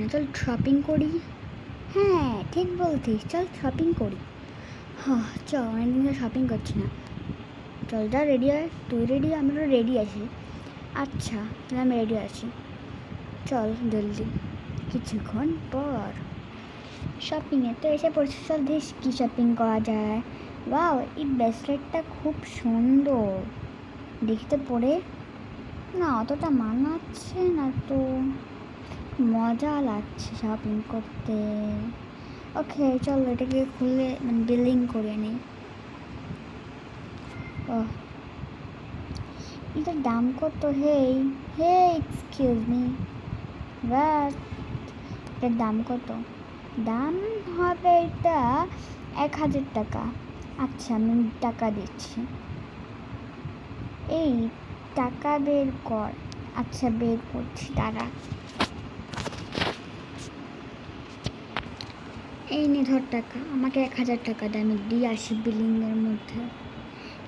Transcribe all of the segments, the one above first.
না, চল শপিং করি। হ্যাঁ ঠিক বলছিস, চল শপিং করি। হ্যাঁ চল, অনেকদিন ধরে শপিং করছি না। চল যা রেডি হয়, তুই রেডি, আমরা রেডি আছি। আচ্ছা তাহলে আমি রেডি আছি, চল জলদি। কিছুক্ষণ পর শপিংয়ে তো এসে পড়ছি, চল দেখ কী শপিং করা যায়। ওয়াও, এই ব্রেসলেটটা খুব সুন্দর, দেখতে পরে না অতটা মানাচ্ছে না তো, মজা লাগছে শপিং করতে। ওকে চল এটাকে খুলে মানে বিলিং করে নিই। ও এটার দাম কত? হেই হে এক্সকিউজ মি, বাট এটার দাম কত? দাম হবে এটা 1000 টাকা। আচ্ছা আমি টাকা দিচ্ছি, এই টাকা বের কর। আচ্ছা বের করছি, দাঁড়া। এই নে ধর টাকা, আমাকে 1000 টাকা দেয়, আমি দিয়ে আসি বিলিংয়ের মধ্যে।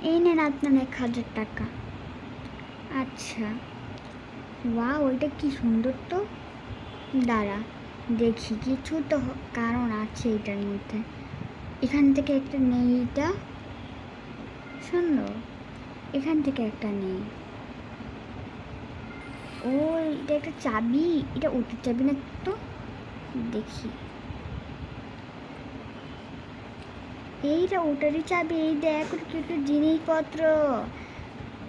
এই নেন আপনার 1000 টাকা। আচ্ছা ওয়াও, ওইটা কি সুন্দর তো। দাঁড়া দেখি, কিছু তো কারণ আছে এটার মধ্যে। এখান থেকে একটা নেই, এটা সুন্দর, এখান থেকে একটা নেই। ও এটা একটা চাবি, এটা ওটির চাবি না তো, দেখি। এইটা ওটারই চাবি, এই দেখ কিছু জিনিসপত্র,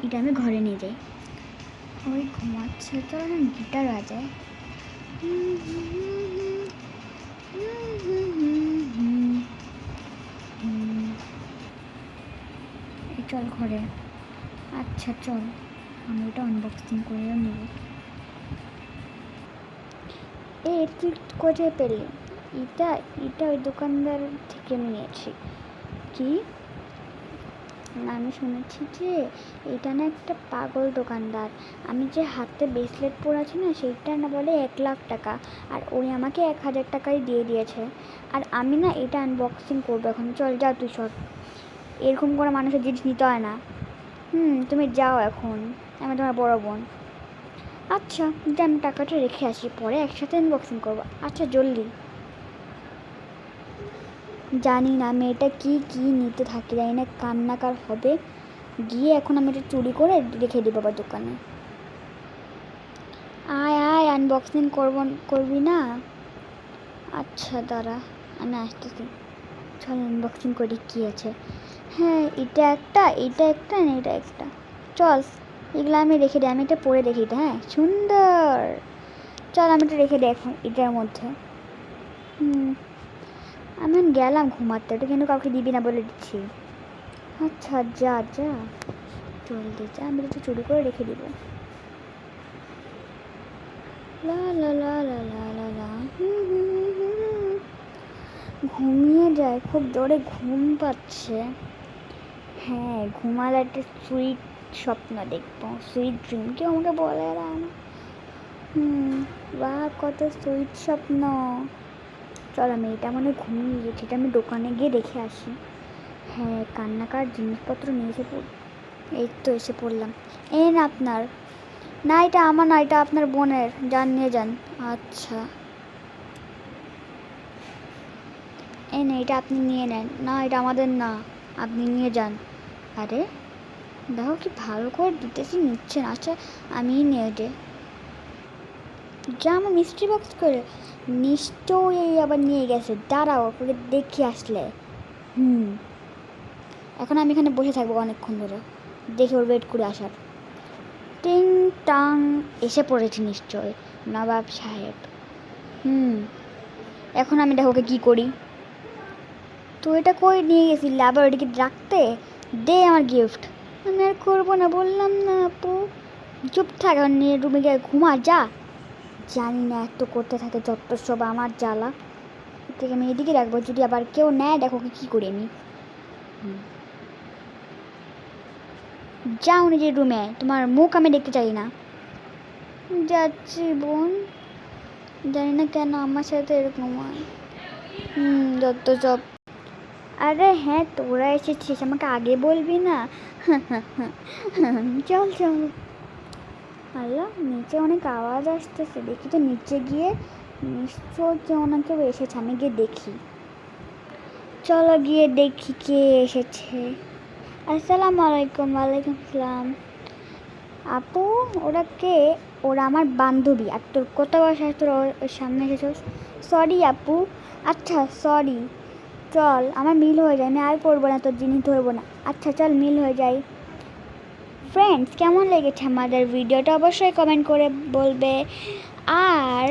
এটা আমি ঘরে নিয়ে যাই। ওই ঘুমাচ্ছে তো, গিটার বাজায়। চল ঘরে। আচ্ছা চল, আমি এটা আনবক্সিং করে নেব। তুই কোথায় পেলি এটা? এটা ওই দোকানদার থেকে নিয়েছি। কি না, আমি শুনেছি যে এটা না একটা পাগল দোকানদার। আমি যে হাতে ব্রেসলেট পরেছি না, সেইটা না বলে 1,00,000 টাকা, আর উনি আমাকে 1000 টাকাই দিয়ে দিয়েছে। আর আমি না এটা আনবক্সিং করবো এখন। চল যা তুই সর, এরকম করে মানুষের জিনিস নিতে হয় না। তুমি যাও এখন, আমি তোমার বড় বোন। আচ্ছা যে আমি টাকাটা রেখে আসি, পরে একসাথে আনবক্সিং করবো। আচ্ছা জলদি। জানি না মেয়েটা কি কি নিতে থাকে, জানি না কান্নাকার হবে। গিয়ে এখন আমি এটা চুরি করে রেখে দিই বাবার দোকানে। আয় আয়, আনবক্সিং করবি না? আচ্ছা দাঁড়া, আমি আসতেছি। চল আনবক্সিং করি কী আছে। হ্যাঁ এটা একটা, এটা একটা না, এটা একটা। চল এগুলো আমি রেখে দিই, আমি এটা পরে দেখি। এটা হ্যাঁ সুন্দর, চল আমি এটা রেখে দিই এখন এটার মধ্যে। আমি গেলাম ঘুমাতে, এটা কিন্তু কাউকে দিবি না বলে দিচ্ছি। আচ্ছা যা যা, জলদি যা, আমি এটা চুরি করে রেখে দিব। লা লা লা লা লা লা লা, ঘুমিয়ে যায়, খুব জোরে ঘুম পাচ্ছে। হ্যাঁ ঘুমালে একটা সুইট স্বপ্ন দেখবো, সুইট ড্রিম, কেউ আমাকে বলে না। বাহ কত সুইট স্বপ্ন। চল আমি এটা মনে ঘুমিয়ে গেছি, এটা আমি দোকানে গিয়ে দেখে আসি। হ্যাঁ কান্নাকার জিনিসপত্র নিয়ে এসে এই তো এসে পড়লাম। এই না আপনার, না এটা আমার না, এটা আপনার বোনের, যান নিয়ে যান। আচ্ছা এই না, এটা আপনি নিয়ে নেন। না এটা আমাদের না, আপনি নিয়ে যান। আরে দেখো কি ভালো করে দিতেছি, নিচ্ছে না। আচ্ছা আমি নিয়ে যে যা, আমার মিস্ট্রি বক্স করে নিশ্চয়ই আবার নিয়ে গেছে। দাঁড়াও ওকে দেখি আসলে। এখন আমি এখানে বসে থাকবো অনেকক্ষণ ধরে, দেখে ওর ওয়েট করে আসার। টিং টাং, এসে পড়েছে নিশ্চয় নবাব সাহেব। এখন আমি দেখো ওকে কী করি। তো এটা কই নিয়ে গেছিলি আবার, ওটাকে রাখতে দে আমার গিফট। আমি আর করবো না বললাম না আপু। চুপ থাক, এখন নিয়ে রুমে গিয়ে ঘুমা যা। জানি না এত করতে থাকে যত সব, আমার জ্বালা। থেকে আমি এদিকে রাখবো, যদি আবার কেউ নেয় দেখো কী করি আমি। যাও নিজের রুমে, তোমার মুখ আমি দেখতে চাই না। যাচ্ছি বোন, জানি না কেন আমার সাথে এরকম হয়। যত সব। আরে হ্যাঁ তোরা এসেছিস, আমাকে আগে বলবি না। চল চল। আল্লাহ নিচে অনেক আওয়াজ আসতেছে, দেখি তো নিচে গিয়ে নিশ্চয় কেউ না কেউ এসেছে, আমি গিয়ে দেখি। চলো গিয়ে দেখি কে এসেছে। আসসালামু আলাইকুম। ওয়ালাইকুম আসসালাম। আপু ওরা কে? ওরা আমার বান্ধবী। আর তোর কত বয়স আছে তোর ওর সামনে এসেছিস? সরি আপু। আচ্ছা সরি, চল আমার মিল হয়ে যায়, আমি আর পড়বো না, তোর জিনিস ধরবো না। আচ্ছা চল মিল হয়ে যাই। ফ্রেন্ডস, কেমন লেগেছে আমাদের ভিডিওটা অবশ্যই কমেন্ট করে বলবে। আর